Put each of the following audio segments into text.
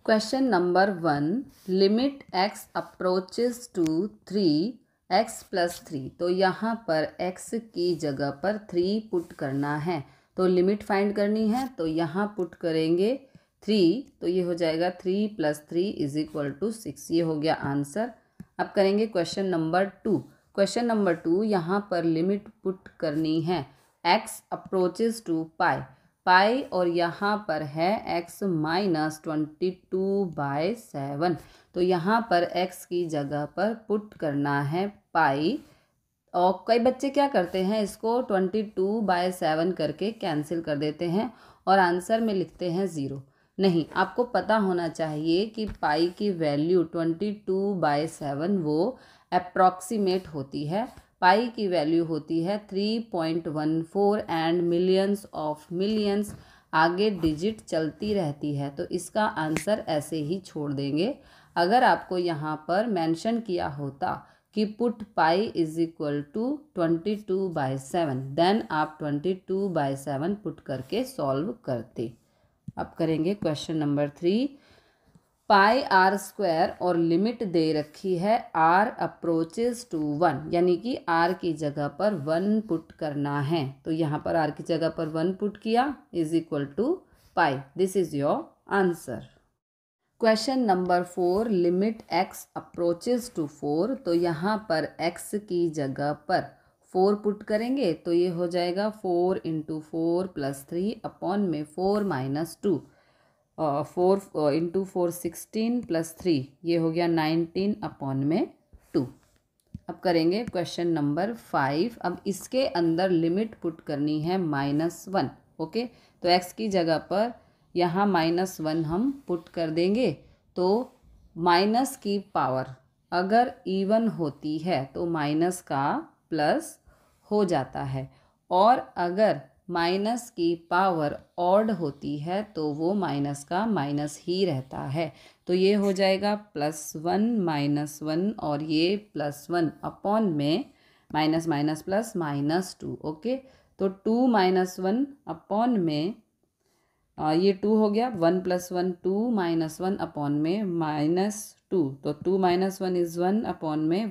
Question number 1, limit x approaches to 3x+3। तो यहाँ पर x की जगह पर 3 पुट करना है, तो लिमिट फाइंड करनी है। तो यहाँ पुट करेंगे 3, तो ये हो जाएगा 3 + 3 = 6। ये हो गया आंसर। अब करेंगे क्वेश्चन नंबर 2। क्वेश्चन नंबर 2, यहाँ पर लिमिट पुट करनी है x अप्रोचेस टू पाई और यहाँ पर है x - 22/7। तो यहाँ पर x की जगह पर पुट करना है पाई। और कई बच्चे क्या करते हैं, इसको 22/7 करके कैंसिल कर देते हैं और आंसर में लिखते हैं 0। नहीं, आपको पता होना चाहिए कि पाई की वैल्यू 22/7 वो अप्रॉक्सीमेट होती है। पाई की वैल्यू होती है 3.14 एंड मिलियंस ऑफ मिलियंस। आगे डिजिट चलती रहती है, तो इसका आंसर ऐसे ही छोड़ देंगे। अगर आपको यहाँ पर मेंशन किया होता कि पुट पाई = 22/7, देन आप 22/7 पुट करके सॉल्व करते। अब करेंगे क्वेश्चन नंबर 3। πr² और लिमिट दे रखी है r अप्रोचेस टू 1, यानी कि r की जगह पर 1 पुट करना है। तो यहाँ पर r की जगह पर 1 पुट किया = pi. This is your answer. Question number 4, limit x approaches to 4। तो यहाँ पर x की जगह पर 4 पुट करेंगे, तो ये हो जाएगा 4 × 4 + 3 अपॉन में 4 - 2। 4 × 4 16 + 3, ये हो गया 19 अपॉन में 2। अब करेंगे क्वेश्चन नंबर 5। अब इसके अंदर लिमिट पुट करनी है -1। ओके, तो x की जगह पर यहाँ -1 हम पुट कर देंगे। तो माइनस की पावर अगर इवन होती है तो माइनस का प्लस हो जाता है, और अगर माइनस की पावर ऑड होती है तो वो माइनस का माइनस ही रहता है। तो ये हो जाएगा +1 - 1 और ये +1 अपॉन में माइनस प्लस -2। ओके, तो 2 - 1 अपॉन में ये 2 हो गया, 1 + 1 2 - 1 अपॉन में -2। तो 2 - 1 = 1 अपॉन में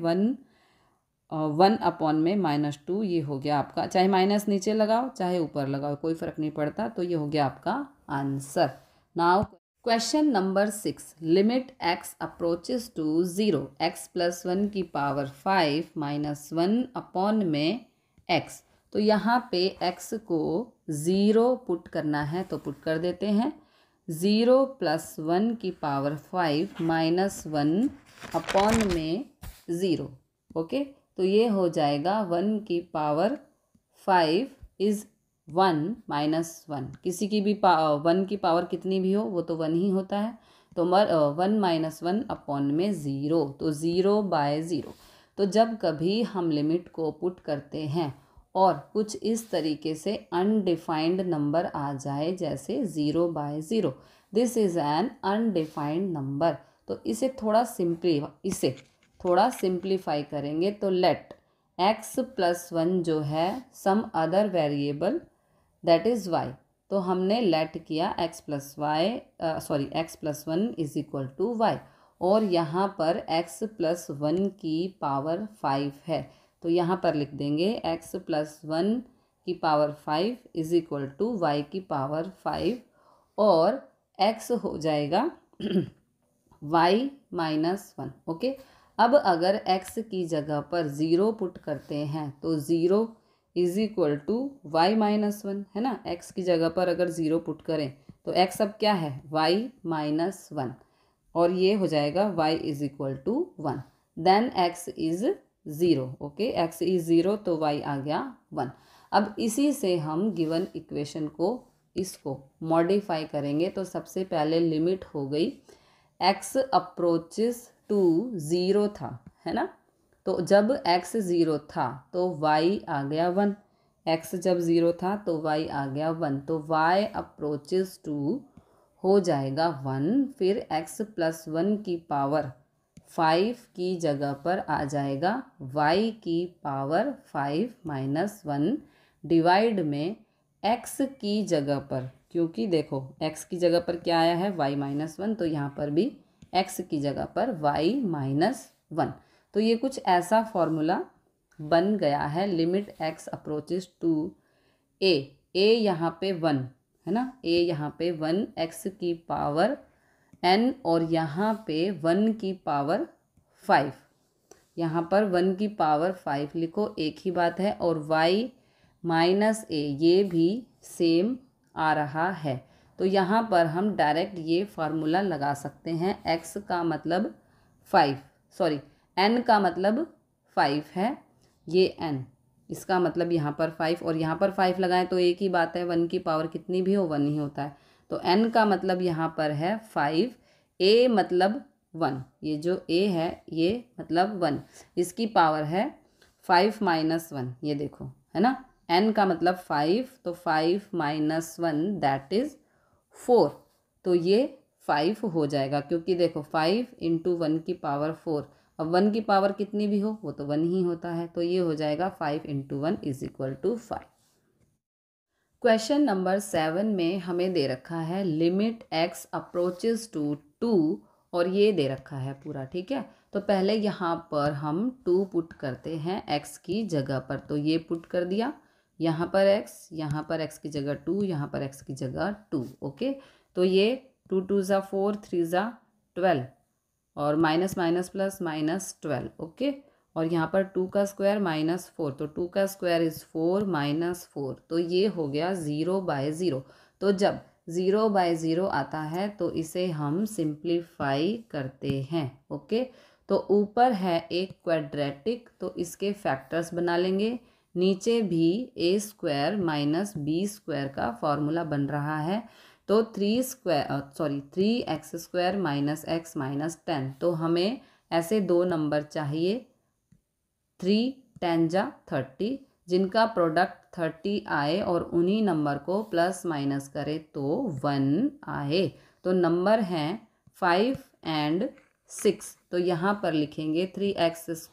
1 अपॉन में -2। ये हो गया आपका, चाहे माइनस नीचे लगाओ चाहे ऊपर लगाओ, कोई फ़र्क नहीं पड़ता। तो ये हो गया आपका answer. Now question number 6, limit x approaches to 0, x + 1 की पावर 5 - 1 अपॉन में x। तो यहाँ पे x को 0 पुट करना है, तो पुट कर देते हैं। 0 + 1 की पावर 5 - 1 अपॉन में 0। ओके, तो ये हो जाएगा 1 की पावर 5 = 1 - 1। किसी की भी 1 की पावर कितनी भी हो वो तो 1 ही होता है। तो 1 - 1 अपॉन में 0, तो 0/0। तो जब कभी हम लिमिट को पुट करते हैं और कुछ इस तरीके से अनडिफाइंड नंबर आ जाए, जैसे 0/0, this is an undefined number. तो इसे थोड़ा सिंप्लीफाई करेंगे तो लेट x + 1 जो है some other variable that is y। तो हमने लेट किया x + 1 = y, और यहाँ पर x + 1 की पावर 5 है, तो यहाँ पर लिख देंगे x + 1 की पावर 5 = y की पावर 5, और x हो जाएगा y - 1। ओके, अब अगर x की जगह पर 0 पुट करते हैं तो 0 = y - 1 है ना। x की जगह पर अगर 0 पुट करें तो x अब क्या है, y - 1, और ये हो जाएगा y = 1। Then x is 0। Okay, x is 0 तो y आ गया 1। अब इसी से हम गिवन इक्वेशन को इसको मॉडिफाई करेंगे। तो सबसे पहले लिमिट हो गई x अप्रोचेस टू 0 था, है ना। तो जब x 0 था तो y आ गया 1। x जब 0 था तो y आ गया 1, तो y अप्रोचेस टू हो जाएगा 1। फिर x + 1 की पावर 5 की जगह पर आ जाएगा y की पावर 5 - 1 डिवाइड में x की जगह पर क्योंकि देखो x की जगह पर क्या आया है y-1, तो यहाँ पर भी x की जगह पर y-1। तो ये कुछ ऐसा फॉर्मूला बन गया है। Limit x approaches to a यहाँ पे 1 है ना, a यहाँ पे 1 x की पावर n और यहाँ पे 1 की पावर 5, यहाँ पर 1 की पावर 5 लिखो, एक ही बात है। और y-a ये भी सेम आ रहा है। तो यहाँ पर हम डायरेक्ट ये फार्मूला लगा सकते हैं। x का मतलब 5, सॉरी n का मतलब 5 है, ये n, इसका मतलब यहाँ पर 5 और यहाँ पर 5 लगाएं तो एक ही बात है, 1 की पावर कितनी भी हो 1 ही होता है। तो n का मतलब यहाँ पर है 5, a मतलब 1, ये जो a है ये मतलब 1, इसकी पावर है 5 - 1, ये देखो है ना। n का मतलब 5, तो 5 - 1 दैट इज़ 4, तो ये 5 हो जाएगा, क्योंकि देखो 5 × 1 की पावर 4, अब 1 की पावर कितनी भी हो वो तो 1 ही होता है, तो ये हो जाएगा 5 × 1 = 5। क्वेश्चन नंबर 7 में हमें दे रखा है लिमिट x अप्रोचेस टू 2 और ये दे रखा है पूरा, ठीक है। तो पहले यहाँ पर हम 2 पुट करते हैं x की जगह पर, तो ये पुट कर दिया, यहाँ पर x, यहाँ पर x की जगह 2, यहाँ पर x की जगह 2, ओके। तो ये 2 × 2 = 4, 3 × 12 और माइनस माइनस प्लस -12, ओके। और यहाँ पर 2 का स्क्वायर -4, तो 2 का स्क्वायर इज़ 4 - 4, तो ये हो गया 0/0। तो जब 0/0 आता है तो इसे हम सिंप्लीफाई करते हैं, ओके। तो ऊपर है एक क्वाड्रेटिक, तो इसके फैक्टर्स बना लेंगे, नीचे भी a² - b² का फॉर्मूला बन रहा है। तो 3x² - x - 10, तो हमें ऐसे दो नंबर चाहिए, 3 10 × 30, जिनका प्रोडक्ट 30 आए और उन्हीं नंबर को प्लस माइनस करे तो 1 आए। तो नंबर हैं 5 और 6, तो यहाँ पर लिखेंगे 3x² -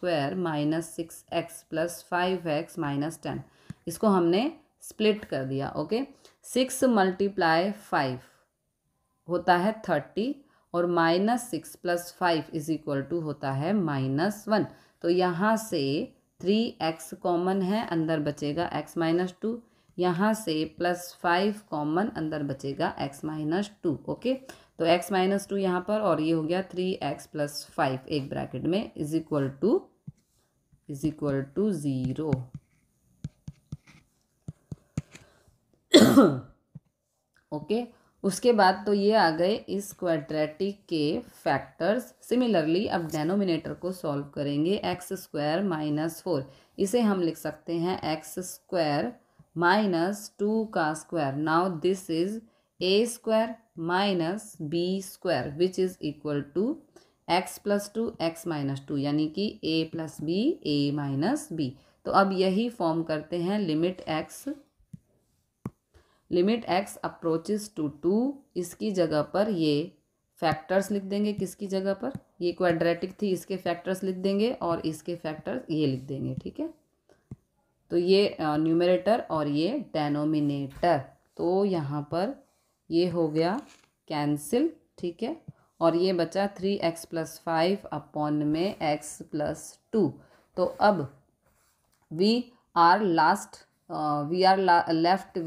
6x + 5x - 10, इसको हमने स्प्लिट कर दिया, ओके। 6 × 5 होता है 30 और -6 + 5 = होता है -1। तो यहाँ से 3x कॉमन है, अंदर बचेगा x - 2, यहाँ से +5 कॉमन, अंदर बचेगा x - 2, ओके। तो x - 2 यहाँ पर, और ये हो गया 3x + 5 एक ब्रैकेट में = 0। ओके, उसके बाद तो ये आ गए इस क्वाड्रेटिक के फैक्टर्स। सिमिलरली अब डेनोमिनेटर को सॉल्व करेंगे, x² - 4, इसे हम लिख सकते हैं x² - 2 का square. Now this is a² - b² which is equal to x + 2 x - 2, यानी कि a + b a - b। तो अब यही फॉर्म करते हैं लिमिट x अप्रोचेस टू 2, इसकी जगह पर ये फैक्टर्स लिख देंगे, किसकी जगह पर, ये क्वाड्रेटिक थी इसके फैक्टर्स लिख देंगे और इसके फैक्टर्स ये लिख देंगे, ठीक है। तो ये न्यूमरेटर और ये डेनोमिनेटर, तो यहाँ पर ये हो गया कैंसिल, ठीक है। और ये बचा 3x + 5 अपॉन में x + 2। तो अब we are left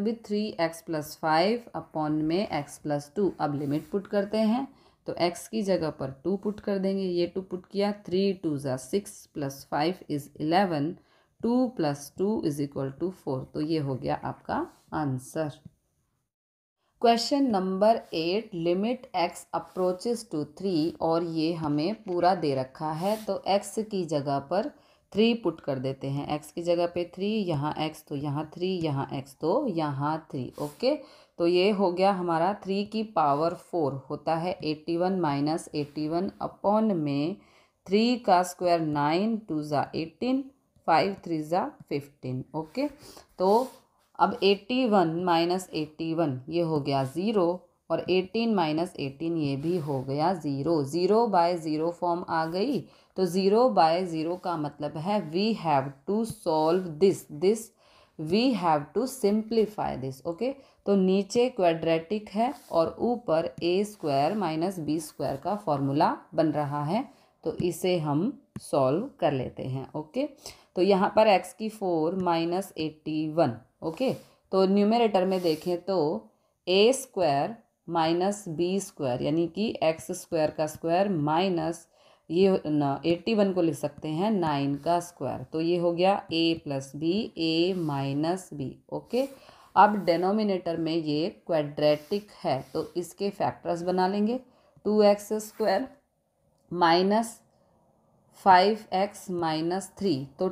with 3x + 5 upon में x + 2। अब लिमिट पुट करते हैं, तो x की जगह पर 2 पुट कर देंगे, ये 2 पुट किया, 3 × 2 = 6 + 5 = 11, 2 + 2 = 4। तो ये हो गया आपका answer. Question number 8, limit x approaches to 3, और ये हमें पूरा दे रखा है, तो x की जगह पर 3 पुट कर देते हैं, x की जगह पे 3, यहाँ x तो यहाँ 3, यहाँ x तो यहाँ 3, ओके। तो ये हो गया हमारा 3 की पावर 4 होता है 81 - 81 अपॉन में 3 का स्क्वायर 9 × 2 = 18, 5 × 3 = 15, ओके। तो अब 81 - 81 ये हो गया 0, और 18 - 18 ये भी हो गया 0। 0/0 फॉर्म आ गई, तो 0/0 का मतलब है we have to solve this we have to simplify this. Okay, तो नीचे क्वाड्रेटिक है और ऊपर a square minus b square का फॉर्मूला बन रहा है, तो इसे हम सॉल्व कर लेते हैं। ओके, तो यहाँ पर x की 4 माइनस 81। ओके, तो न्यूमरेटर में देखें तो ए स्क्वायर माइनस बी स्क्वायर यानी कि एक्स स्क्वायर का स्क्वायर माइनस ये 81 को लिख सकते हैं 9 का स्क्वायर, तो ये हो गया a plus b, a minus b. Okay, अब डेनोमिनेटर में ये क्वाड्रेटिक है तो इसके फैक्टर्स बना लेंगे। 2x square minus 5x minus 3, तो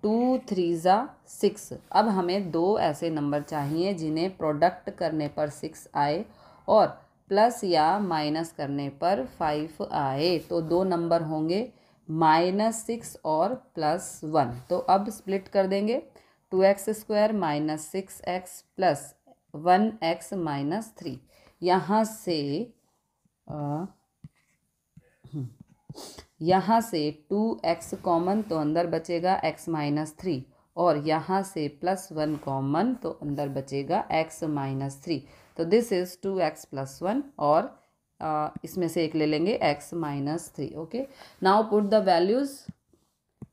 2 3 ज़ा 6। अब हमें दो ऐसे नंबर चाहिए जिन्हें प्रोडक्ट करने पर 6 आए और प्लस या माइनस करने पर 5 आए, तो दो नंबर होंगे -6 और +1। तो अब स्प्लिट कर देंगे। 2x square minus 6x plus 1x minus 3। यहाँ से 2x कॉमन तो अंदर बचेगा x माइनस 3, और यहाँ से +1 कॉमन तो अंदर बचेगा x माइनस 3। तो दिस इज़ 2x प्लस 1, और इसमें से एक ले लेंगे x minus 3। Okay, now put the values.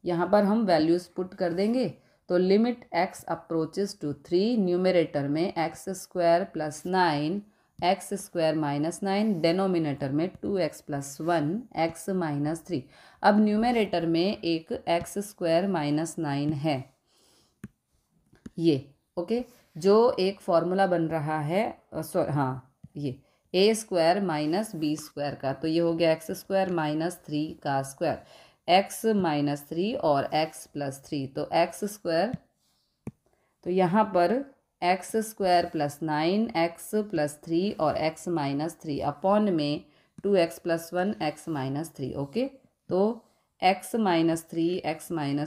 यहाँ पर हम वैल्यूज़ पुट कर देंगे। तो limit x approaches to 3, numerator में x square plus 9 x square minus 9, denominator में 2x प्लस 1 x माइनस 3। अब न्यूमरेटर में एक x स्क्वायर माइनस 9 है ये। ओके, जो एक फॉर्मूला बन रहा है, ये a square minus b square का, तो ये हो गया x स्क्वायर माइनस 3 का स्क्वायर, x माइनस 3 और x प्लस 3, तो x स्क्वायर, तो यहाँ पर x square plus 9 x plus 3 और x माइनस 3 अपॉन में 2x plus 1 x minus 3। Okay, तो x माइनस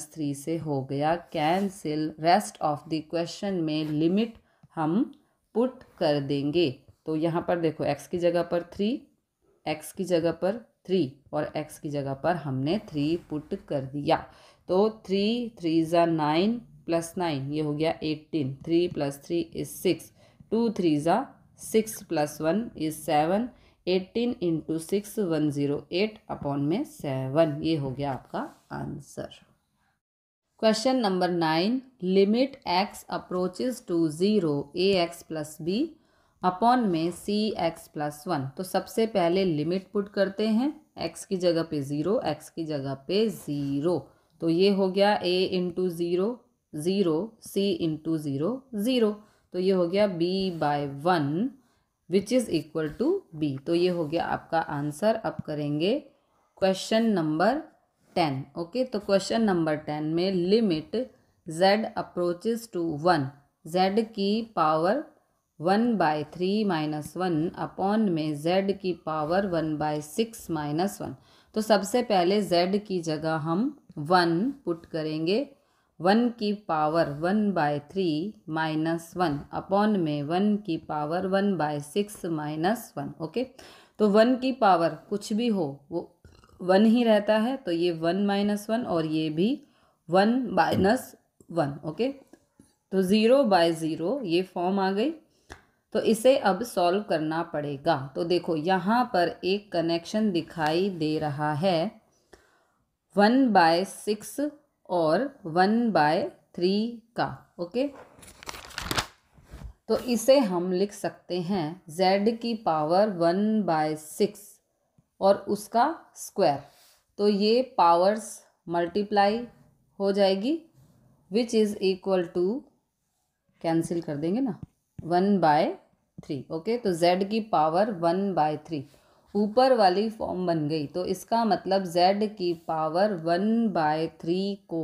3 से हो गया cancel. Rest of the question में लिमिट हम पुट कर देंगे। तो यहाँ पर देखो x की जगह पर 3, x की जगह पर 3 और x की जगह पर हमने 3 पुट कर दिया। तो 3 3 ज़ा 9 प्लस 9, ये हो गया 18, 3 प्लस 3 इज़ 6, 2 3 ज़ा 6 प्लस 1 इज़ 7, 18 इंटू 6 108 अपॉन में 7, ये हो गया आपका answer. Question number 9, limit x approaches to 0 ax plus b upon में cx प्लस 1। तो सबसे पहले लिमिट पुट करते हैं, x की जगह पे 0, x की जगह पे 0, तो ये हो गया a इंटू 0 0, c इंटू 0 0, तो ये हो गया b by 1 which is equal to b। तो ये हो गया आपका आंसर। अब करेंगे क्वेश्चन नंबर 10। ओके, तो क्वेश्चन नंबर 10 में limit z approaches to 1, z की पावर 1/3 माइनस 1 अपॉन में z की पावर 1/6 माइनस 1। तो सबसे पहले z की जगह हम 1 पुट करेंगे। 1 की पावर 1/3 माइनस 1 अपॉन में 1 की पावर 1/6 माइनस 1। ओके, तो 1 की पावर कुछ भी हो वो 1 ही रहता है, तो ये 1 माइनस 1 और ये भी 1 माइनस 1। ओके, तो 0/0 ये फॉर्म आ गई। तो इसे अब सॉल्व करना पड़ेगा। तो देखो यहाँ पर एक कनेक्शन दिखाई दे रहा है 1/6 और 1/3 का। ओके, तो इसे हम लिख सकते हैं z की पावर 1/6 और उसका स्क्वायर, तो ये पावर्स मल्टीप्लाई हो जाएगी which is equal to, cancel कर देंगे ना, 1/3। ओके, तो z की पावर 1/3 ऊपर वाली फॉर्म बन गई। तो इसका मतलब z की पावर 1/3 को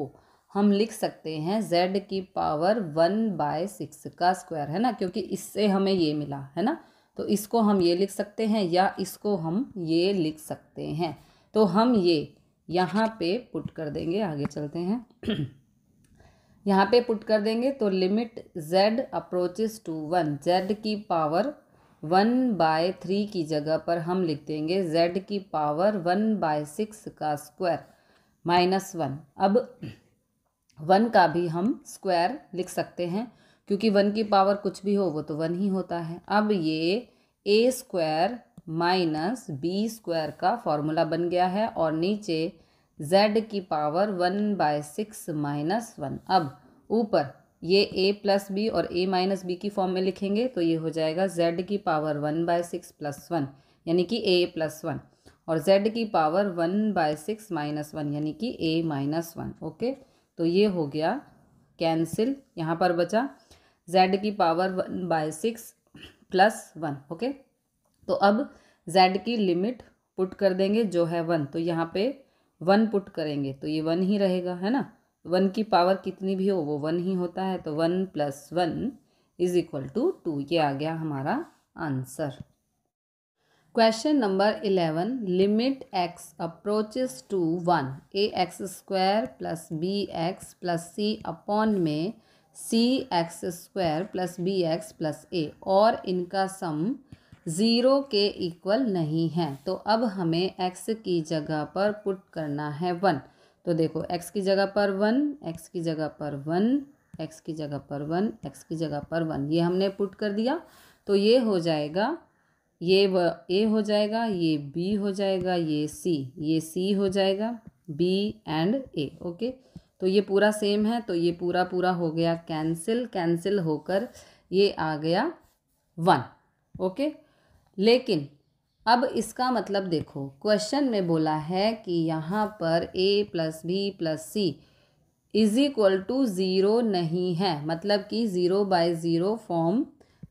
हम लिख सकते हैं z की पावर 1/6 का स्क्वायर, है ना, क्योंकि इससे हमें ये मिला है ना। तो इसको हम ये लिख सकते हैं या इसको हम ये लिख सकते हैं। तो हम ये यहाँ पे पुट कर देंगे, आगे चलते हैं यहाँ पे पुट कर देंगे। तो limit z approaches to 1, z की पावर 1/3 की जगह पर हम लिख देंगे z की पावर 1/6 का स्क्वायर माइनस 1। अब 1 का भी हम स्क्वायर लिख सकते हैं, क्योंकि 1 की पावर कुछ भी हो वो तो 1 ही होता है। अब ये a square minus b square का फॉर्मूला बन गया है और नीचे z की पावर 1/6 माइनस 1। अब ऊपर ये a प्लस बी और a माइनस बी की फॉर्म में लिखेंगे तो ये हो जाएगा z की पावर 1/6 प्लस 1 यानी कि a प्लस 1, और z की पावर 1/6 माइनस 1 यानी कि a माइनस 1। ओके, तो ये हो गया कैंसिल। यहाँ पर बचा z की पावर 1/6 प्लस 1। ओके, तो अब z की लिमिट पुट कर देंगे जो है 1, तो यहाँ पे 1 पुट करेंगे तो ये 1 ही रहेगा, है ना। 1 की पावर कितनी भी हो वो 1 ही होता है, तो 1 + 1 = 2। ये आ गया हमारा answer. Question number 11, limit x approaches to 1 ax² + bx + c upon में cx² + bx + a और इनका सम 0 के इक्वल नहीं है। तो अब हमें x की जगह पर पुट करना है 1। तो देखो x की जगह पर 1, x की जगह पर 1, x की जगह पर 1, x की जगह पर 1, ये हमने पुट कर दिया। तो ये हो जाएगा, ये a हो जाएगा, ये b हो जाएगा, ये c हो जाएगा, b एंड a। ओके, तो ये पूरा सेम है तो ये पूरा पूरा हो गया कैंसिल होकर ये आ गया 1। ओके, लेकिन अब इसका मतलब देखो, क्वेश्चन में बोला है कि यहाँ पर a + b + c = 0 नहीं है, मतलब कि 0/0 फॉर्म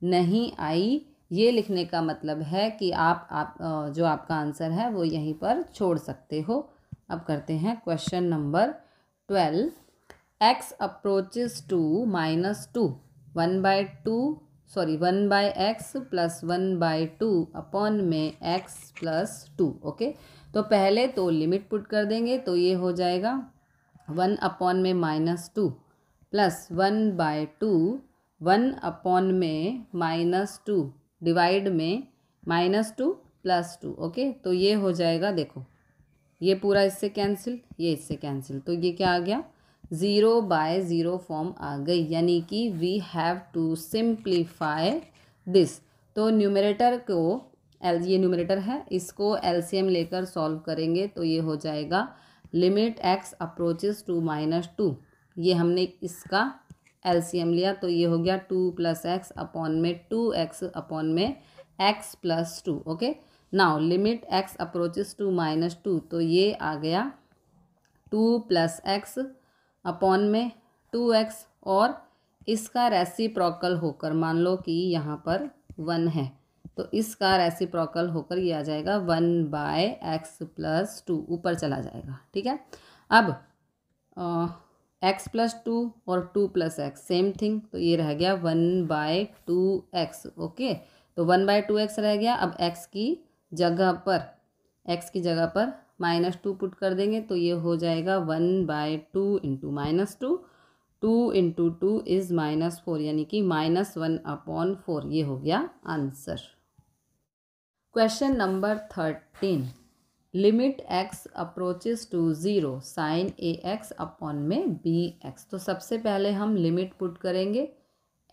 नहीं आई। ये लिखने का मतलब है कि आप जो आपका आंसर है वो यहीं पर छोड़ सकते हो। अब करते हैं question number 12, x approaches to -2 1/x + 1/2 upon में x + 2। ओके, तो पहले तो लिमिट पुट कर देंगे तो ये हो जाएगा 1 अपॉन में -2 प्लस 1/2, 1 अपॉन में -2 डिवाइड में -2 + 2। ओके, तो ये हो जाएगा, देखो ये पूरा इससे कैंसिल, ये इससे कैंसिल, तो ये क्या आ गया 0/0 फॉर्म आ गई, यानी कि we have to simplify this. तो न्यूमरेटर को ये न्यूमरेटर है, इसको एलसीएम लेकर सॉल्व करेंगे तो ये हो जाएगा लिमिट x अप्रोचेस टू -2, ये हमने इसका एलसीएम लिया तो ये हो गया 2 + x अपॉन में 2x अपॉन में x + 2। Okay, now limit x approaches to -2, तो ये आ गया 2 + x अपॉन में 2x, और इसका रेसिप्रोकल होकर मान लो कि यहाँ पर 1 है तो इसका रेसिप्रोकल होकर ये आ जाएगा 1/x + 2 ऊपर चला जाएगा। ठीक है, अब x + 2 और 2 + x सेम थिंग, तो ये रह गया 1/2x। ओके, तो 1/2x रह गया। अब x की जगह पर -2 पुट कर देंगे तो ये हो जाएगा 1/2 × -2, 2 × 2 = -4 यानी कि -1/4। ये हो गया answer. Question number 13, limit x approaches to 0 sin ax upon में bx। तो सबसे पहले हम लिमिट पुट करेंगे,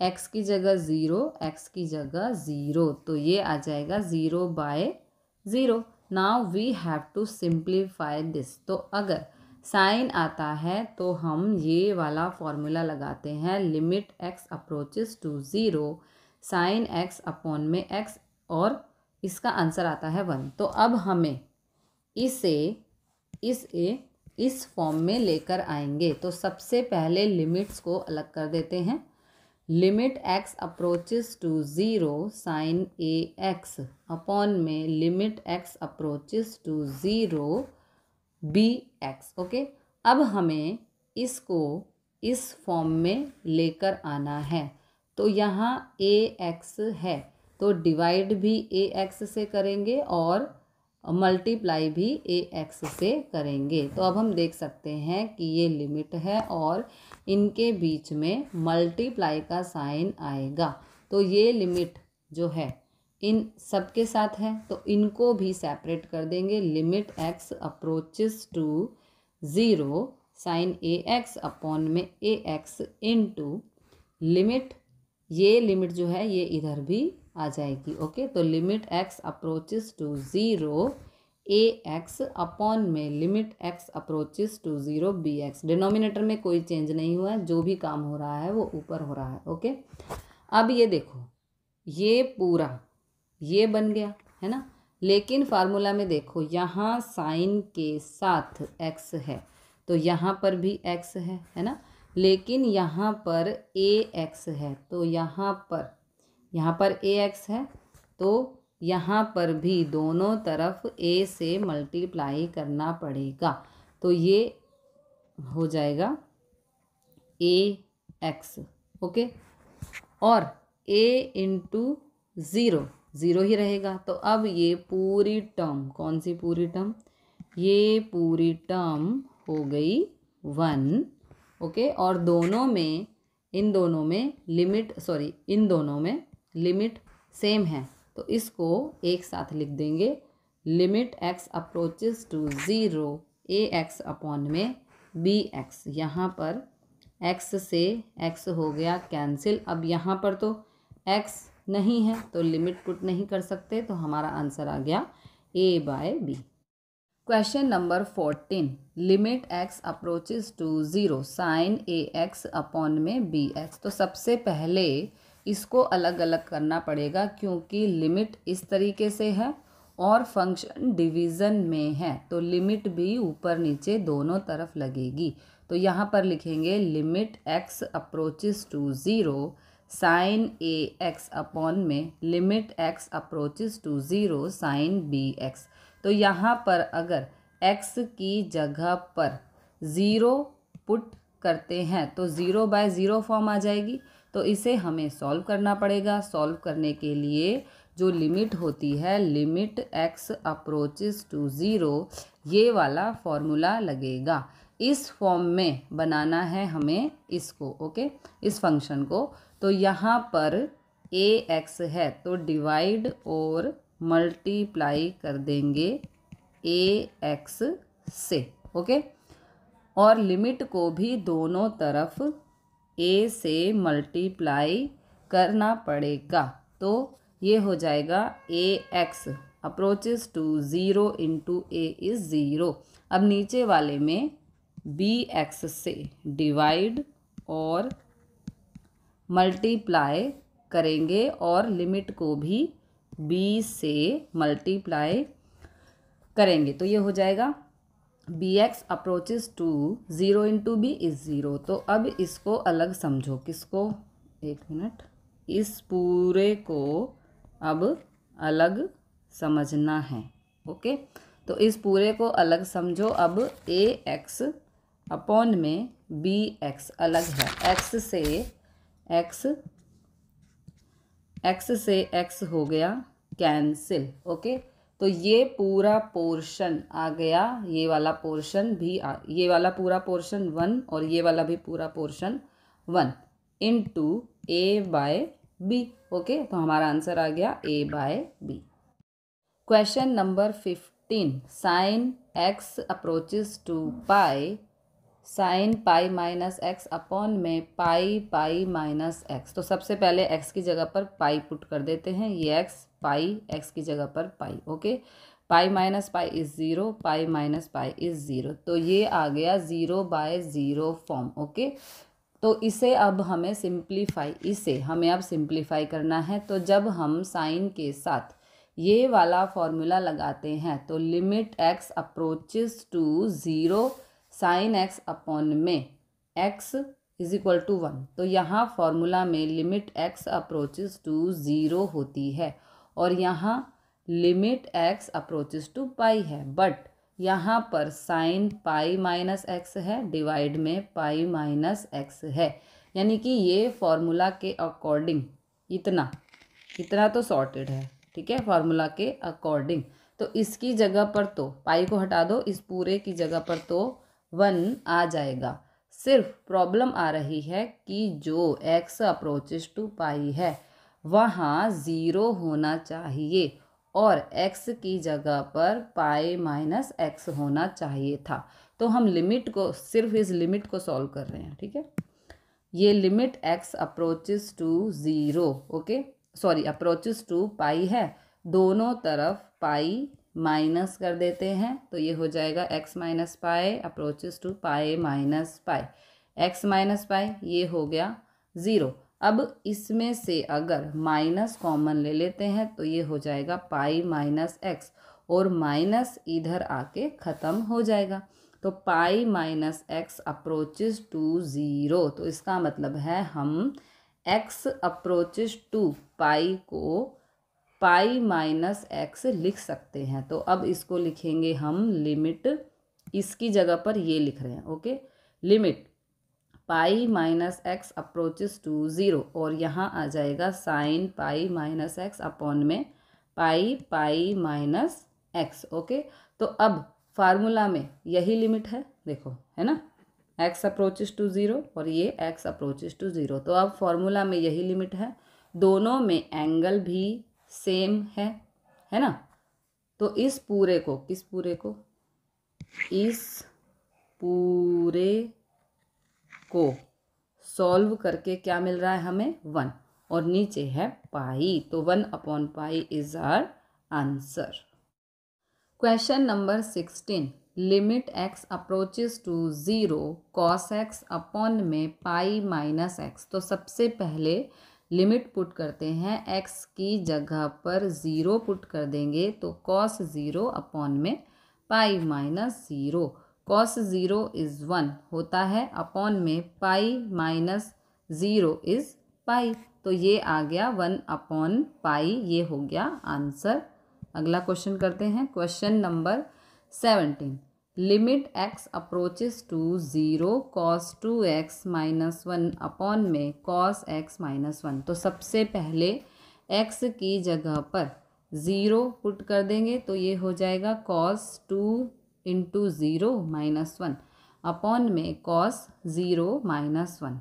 x की जगह 0, x की जगह 0, तो ये आ जाएगा 0/0। Now we have to simplify this. तो अगर साइन आता है तो हम ये वाला फॉर्मूला लगाते हैं, limit x approaches to 0 sin x upon में x, और इसका आंसर आता है 1। तो अब हमें इस फॉर्म में लेकर आएंगे। तो सबसे पहले लिमिट्स को अलग कर देते हैं। Limit x approaches to 0 sin ax upon में limit x approaches to 0 bx। Okay, अब हमें इसको इस फॉर्म में लेकर आना है। तो यहाँ ax है तो डिवाइड भी ax से करेंगे और मल्टीप्लाई भी ax से करेंगे। तो अब हम देख सकते हैं कि ये लिमिट है और इनके बीच में मल्टीप्लाई का साइन आएगा। तो ये लिमिट जो है इन सब के साथ है तो इनको भी सेपरेट कर देंगे। Limit x approaches to 0 sine A x upon में ए एक्स इंटू लिमिट, ये लिमिट जो है ये इधर भी आ जाएगी। ओके, तो limit x approaches to zero A x upon में limit x approaches to zero B X. Denominator में कोई चेंज नहीं हुआ है, जो भी काम हो रहा है वो ऊपर हो रहा है। ओके, अब ये देखो, ये पूरा ये बन गया है ना, लेकिन फार्मूला में देखो यहाँ साइन के साथ x है तो यहाँ पर भी x है ना, लेकिन यहाँ पर ax है तो यहाँ पर ax है तो यहाँ पर भी दोनों तरफ a से मल्टीप्लाई करना पड़ेगा, तो ये हो जाएगा ax। ओके, और a इंटू ज़ीरो, ज़ीरो ही रहेगा। तो अब ये पूरी टर्म, कौन सी पूरी टर्म, ये पूरी टर्म हो गई 1। ओके, और दोनों में, इन दोनों में लिमिट सेम है तो इसको एक साथ लिख देंगे, limit x approaches to zero A x upon में बी एक्स। यहाँ पर x से x हो गया कैंसिल, अब यहाँ पर तो x नहीं है तो लिमिट पुट नहीं कर सकते, तो हमारा आंसर आ गया a/b। Question number 14, limit x approaches to zero sine A x upon में बी एक्स। तो सबसे पहले इसको अलग अलग करना पड़ेगा क्योंकि लिमिट इस तरीके से है और फंक्शन डिवीज़न में है, तो लिमिट भी ऊपर नीचे दोनों तरफ लगेगी। तो यहाँ पर लिखेंगे limit x approaches to zero sine A x upon में limit x approaches to zero sine B x. तो यहाँ पर अगर x की जगह पर ज़ीरो पुट करते हैं तो 0/0 फॉर्म आ जाएगी, तो इसे हमें सॉल्व करना पड़ेगा। सॉल्व करने के लिए जो लिमिट होती है, limit x approaches to zero, ये वाला फॉर्मूला लगेगा। इस फॉर्म में बनाना है हमें इसको। ओके, इस फंक्शन को। तो यहाँ पर ax है तो डिवाइड और मल्टीप्लाई कर देंगे ax से। ओके, और लिमिट को भी दोनों तरफ a से मल्टीप्लाई करना पड़ेगा, तो ये हो जाएगा ax approaches to zero into a is zero. अब नीचे वाले में bx से डिवाइड और मल्टीप्लाई करेंगे और लिमिट को भी b से मल्टीप्लाई करेंगे, तो ये हो जाएगा bx approaches to zero into b is zero. तो अब इसको अलग समझो, किसको, एक मिनट, इस पूरे को अब अलग समझना है। ओके, तो इस पूरे को अलग समझो। अब ax अपॉन में bx अलग है, x से x हो गया कैंसिल। ओके, तो ये पूरा पोर्शन आ गया, ये वाला पोर्शन भी ये वाला पूरा पोर्शन 1 और ये वाला भी पूरा पोर्शन 1 इंटू a/b। ओके, तो हमारा आंसर आ गया a/b। Question number 15, sine x approaches to pi sine pi minus x upon में पाई माइनस एक्स। तो सबसे पहले x की जगह पर पाई पुट कर देते हैं, ये x पाई, x की जगह पर pi. Okay, pi minus pi is zero, pi minus pi is zero, तो ये आ गया 0/0 फॉर्म। ओके, तो इसे अब हमें सिंप्लीफाई करना है। तो जब हम साइन के साथ ये वाला फॉर्मूला लगाते हैं तो limit x approaches to zero sine x upon में x इज इक्वल टू 1, तो यहाँ फॉर्मूला में limit x approaches to zero होती है और यहाँ limit x approaches to pi है, बट यहाँ पर साइन पाई माइनस एक्स है, डिवाइड में पाई माइनस एक्स है, यानी कि ये फॉर्मूला के अकॉर्डिंग इतना तो सॉर्टेड है। ठीक है, फॉर्मूला के अकॉर्डिंग। तो इसकी जगह पर तो पाई को हटा दो, इस पूरे की जगह पर तो 1 आ जाएगा। सिर्फ प्रॉब्लम आ रही है कि जो x अप्रोचेस टू पाई है वहाँ 0 होना चाहिए और x की जगह पर पाई माइनस एक्स होना चाहिए था। तो हम लिमिट को, सिर्फ इस लिमिट को सॉल्व कर रहे हैं, ठीक है। ये limit x approaches to zero, okay, sorry approaches to pi है, दोनों तरफ पाई माइनस कर देते हैं, तो ये हो जाएगा x minus pi approaches to pi minus pi, x minus pi ये हो गया ज़ीरो। अब इसमें से अगर माइनस कॉमन ले लेते हैं तो ये हो जाएगा पाई माइनस एक्स, और माइनस इधर आके ख़त्म हो जाएगा। तो pi minus x approaches to zero, तो इसका मतलब है हम x अप्रोचेस टू पाई को पाई माइनस एक्स लिख सकते हैं। तो अब इसको लिखेंगे हम लिमिट, इसकी जगह पर ये लिख रहे हैं, okay, limit pi minus x approaches to zero, और यहाँ आ जाएगा sine pi minus x upon में pi pi minus x, okay. तो अब फार्मूला में यही लिमिट है, देखो है ना, x अप्रोचेस टू ज़ीरो और ये x अप्रोचेस टू ज़ीरो, तो अब फार्मूला में यही लिमिट है, दोनों में एंगल भी सेम है ना। तो इस पूरे को, किस पूरे को, इस पूरे को सॉल्व करके क्या मिल रहा है हमें, 1, और नीचे है पाई, तो 1 upon pi is our answer. Question number 16, limit x approaches to zero cos x upon में पाई माइनस एक्स। तो सबसे पहले लिमिट पुट करते हैं, x की जगह पर ज़ीरो पुट कर देंगे, तो कॉस ज़ीरो अपॉन में pi minus zero, cos zero is 1 होता है, अपॉन में पाई माइनस ज़ीरो इज़ पाई, तो ये आ गया 1 अपॉन पाई, ये हो गया आंसर। अगला क्वेश्चन करते हैं, question number 17, limit x approaches to zero cos two x minus 1 upon में कॉस एक्स माइनस 1। तो सबसे पहले x की जगह पर ज़ीरो पुट कर देंगे, तो ये हो जाएगा cos 2 into zero minus 1 upon में cos zero minus 1,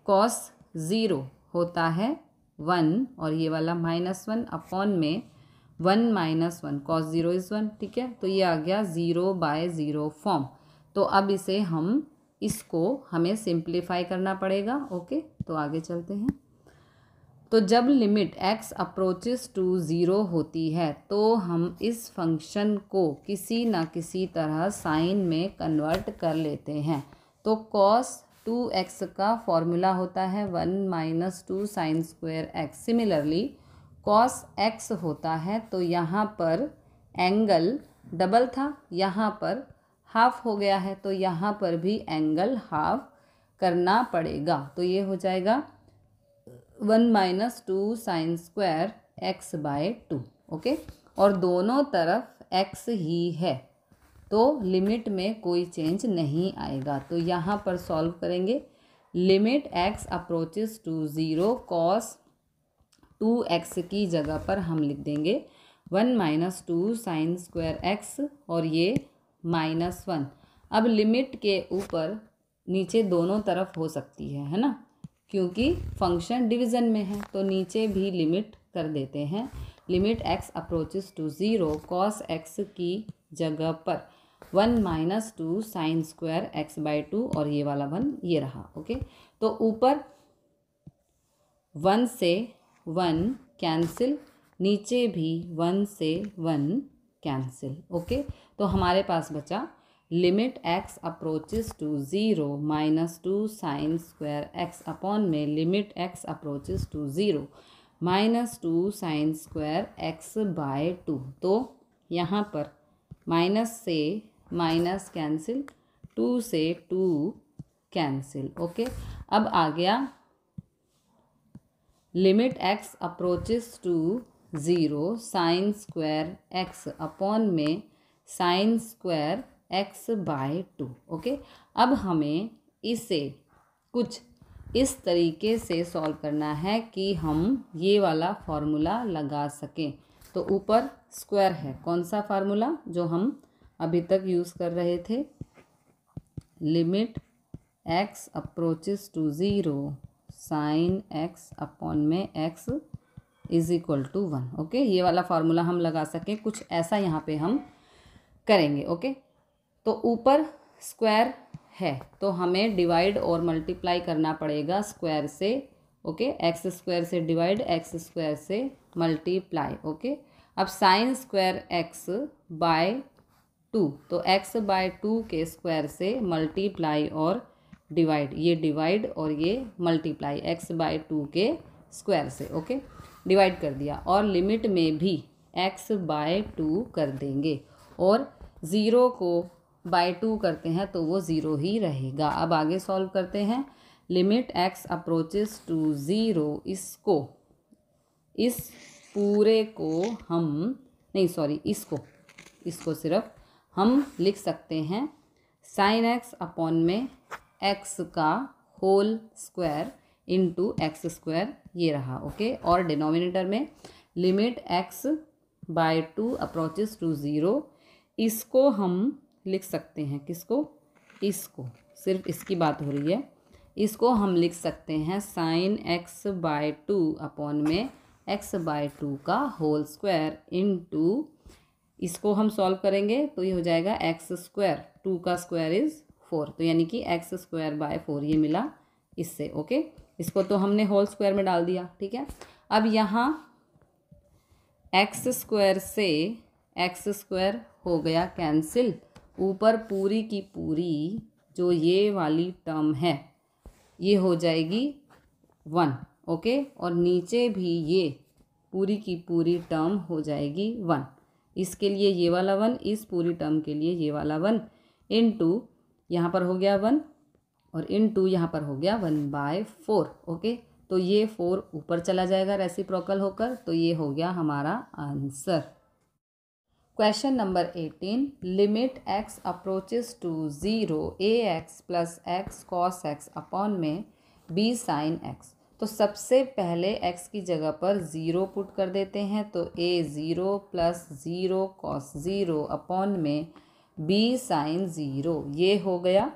cos zero होता है 1 और ये वाला माइनस 1 अपॉन में 1 माइनस 1, कॉस ज़ीरो इज़ 1, ठीक है। तो ये आ गया 0/0 फॉर्म। तो अब इसे इसको हमें सिंप्लीफाई करना पड़ेगा, ओके। तो आगे चलते हैं। तो जब limit x approaches to zero होती है तो हम इस फंक्शन को किसी ना किसी तरह साइन में कन्वर्ट कर लेते हैं। तो cos 2x का फॉर्मूला होता है 1 minus 2 sine square x. Similarly cos x होता है, तो यहाँ पर एंगल डबल था, यहाँ पर हाफ हो गया है, तो यहाँ पर भी एंगल हाफ करना पड़ेगा। तो ये हो जाएगा 1 minus 2 sine square x by 2, okay. और दोनों तरफ x ही है, तो लिमिट में कोई चेंज नहीं आएगा। तो यहाँ पर सॉल्व करेंगे, limit x approaches to zero cos 2x की जगह पर हम लिख देंगे 1 माइनस 2 साइन स्क्वायर एक्स और ये -1। अब लिमिट के ऊपर नीचे दोनों तरफ हो सकती है ना, क्योंकि फंक्शन डिवीज़न में है, तो नीचे भी लिमिट कर देते हैं। Limit x approaches to zero cos x की जगह पर 1 minus 2 sine square x by 2 और ये वाला 1 ये रहा, ओके। तो ऊपर 1 से 1 कैंसिल, नीचे भी 1 से 1 कैंसिल, ओके। तो हमारे पास बचा limit x approaches to zero minus 2 sine square x upon में limit x approaches to zero minus 2 sine square x by 2। तो यहाँ पर माइनस से माइनस कैंसिल, 2 से 2 कैंसिल, ओके। अब आ गया limit x approaches to zero sine square x upon में sine square x by 2, okay. अब हमें इसे कुछ इस तरीके से सॉल्व करना है कि हम ये वाला फार्मूला लगा सकें। तो ऊपर स्क्वायर है, कौन सा फार्मूला जो हम अभी तक यूज़ कर रहे थे, limit x approaches to zero sine x upon में x is equal to 1। Okay, ये वाला फार्मूला हम लगा सकें, कुछ ऐसा यहाँ पे हम करेंगे। ओके, तो ऊपर स्क्वायर है तो हमें डिवाइड और मल्टीप्लाई करना पड़ेगा स्क्वायर से। ओके, एक्स स्क्वायर से डिवाइड, एक्स स्क्वायर से मल्टीप्लाई। ओके, अब साइन स्क्वायर एक्स बाय 2, तो एक्स बाय 2 के स्क्वायर से मल्टीप्लाई और डिवाइड, ये डिवाइड और ये मल्टीप्लाई, एक्स बाय 2 के स्क्वायर से। ओके, डिवाइड कर दिया और लिमिट में भी एक्स बाय 2 कर देंगे और 0 को बाय 2 करते हैं तो वो 0 ही रहेगा। अब आगे सॉल्व करते हैं। लिमिट एक्स अप्रोचेस टू 0, इसको, इस पूरे को हम नहीं, सॉरी, इसको सिर्फ हम लिख सकते हैं साइन एक्स अपॉन में एक्स का whole square into x square, ये रहा। ओके, और डिनोमिनेटर में limit x by 2 approaches to 0, इसको हम लिख सकते हैं, किसको, इसको, सिर्फ इसकी बात हो रही है, इसको हम लिख सकते हैं साइन एक्स बाय 2 अपॉन में एक्स बाय 2 का होल स्क्वायर इंटू, इसको हम सॉल्व करेंगे तो ये हो जाएगा एक्स स्क्वायर, 2 का स्क्वायर इज़ 4, तो यानी कि एक्स स्क्वायर बाय 4 ये मिला इससे। ओके, इसको तो हमने होल स्क्वायर में डाल दिया। ठीक है, अब यहाँ एक्स स्क्वायर से एक्स स्क्वायर हो गया कैंसिल, ऊपर पूरी की पूरी जो ये वाली टर्म है ये हो जाएगी 1। ओके, और नीचे भी ये पूरी की पूरी टर्म हो जाएगी 1, इसके लिए ये वाला 1, इस पूरी टर्म के लिए ये वाला 1, इनटू यहाँ पर हो गया 1 और इनटू यहाँ पर हो गया 1/4। ओके, तो ये 4 ऊपर चला जाएगा रेसिप्रोकल होकर, तो ये हो गया हमारा answer. Question number 18, limit x approaches to 0 a x plus x cos x upon में बी साइन एक्स। तो सबसे पहले x की जगह पर 0 पुट कर देते हैं, तो a 0 प्लस 0 कॉस 0 अपॉन में b साइन 0, ये हो गया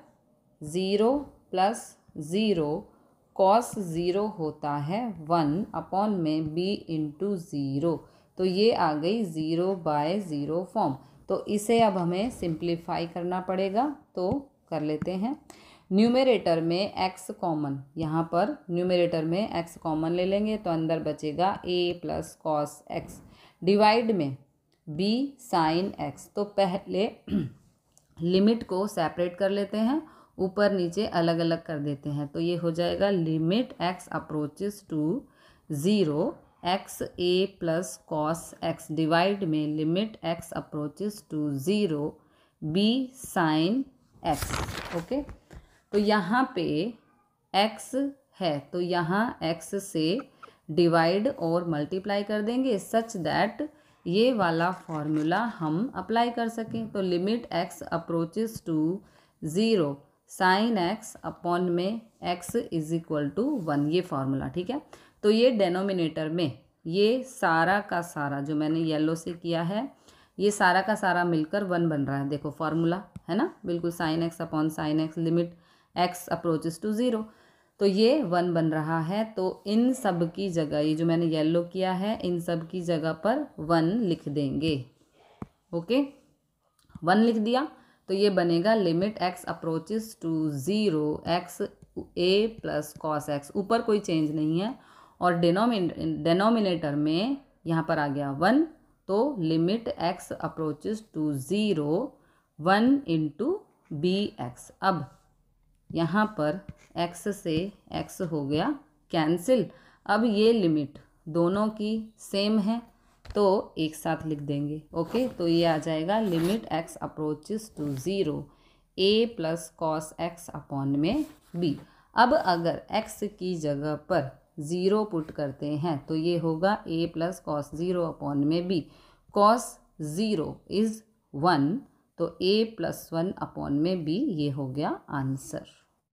0 प्लस 0 कॉस 0 होता है 1 अपॉन में b इंटू 0, तो ये आ गई 0/0 फॉर्म। तो इसे अब हमें सिंप्लीफाई करना पड़ेगा, तो कर लेते हैं। न्यूमरेटर में x कॉमन, यहाँ पर न्यूमरेटर में x कॉमन ले लेंगे तो अंदर बचेगा a plus cos x, divide में b साइन x। तो पहले लिमिट को सेपरेट कर लेते हैं, ऊपर नीचे अलग अलग कर देते हैं, तो ये हो जाएगा limit x approaches to 0 x a plus cos x, divide में limit x approaches to 0 b sine x। Okay, तो यहाँ पे x है तो यहाँ x से डिवाइड और मल्टीप्लाई कर देंगे सच दैट ये वाला फॉर्मूला हम अप्लाई कर सकें। तो limit x approaches to 0 sine x upon में x इज इक्वल टू 1, ये फार्मूला। ठीक है, तो ये डेनोमिनेटर में ये सारा का सारा जो मैंने येलो से किया है, ये सारा का सारा मिलकर 1 बन रहा है। देखो फार्मूला है ना, बिल्कुल sine x upon sine x, limit x approaches to 0, तो ये 1 बन रहा है। तो इन सब की जगह, ये जो मैंने येलो किया है, इन सब की जगह पर 1 लिख देंगे। ओके, 1 लिख दिया तो ये बनेगा limit x approaches to 0 x a plus cos x, ऊपर कोई चेंज नहीं है, और डेनोमिनेटर में यहाँ पर आ गया 1, तो limit x approaches to 0 1 into b x. अब यहाँ पर x से x हो गया कैंसिल, अब ये लिमिट दोनों की सेम है तो एक साथ लिख देंगे। ओके, तो ये आ जाएगा limit x approaches to 0 a plus cos x upon में b। अब अगर x की जगह पर 0 पुट करते हैं तो ये होगा a प्लस कॉस 0 अपॉन में b, कॉस 0 इज़ 1, तो a प्लस 1 अपॉन में b, ये हो गया आंसर।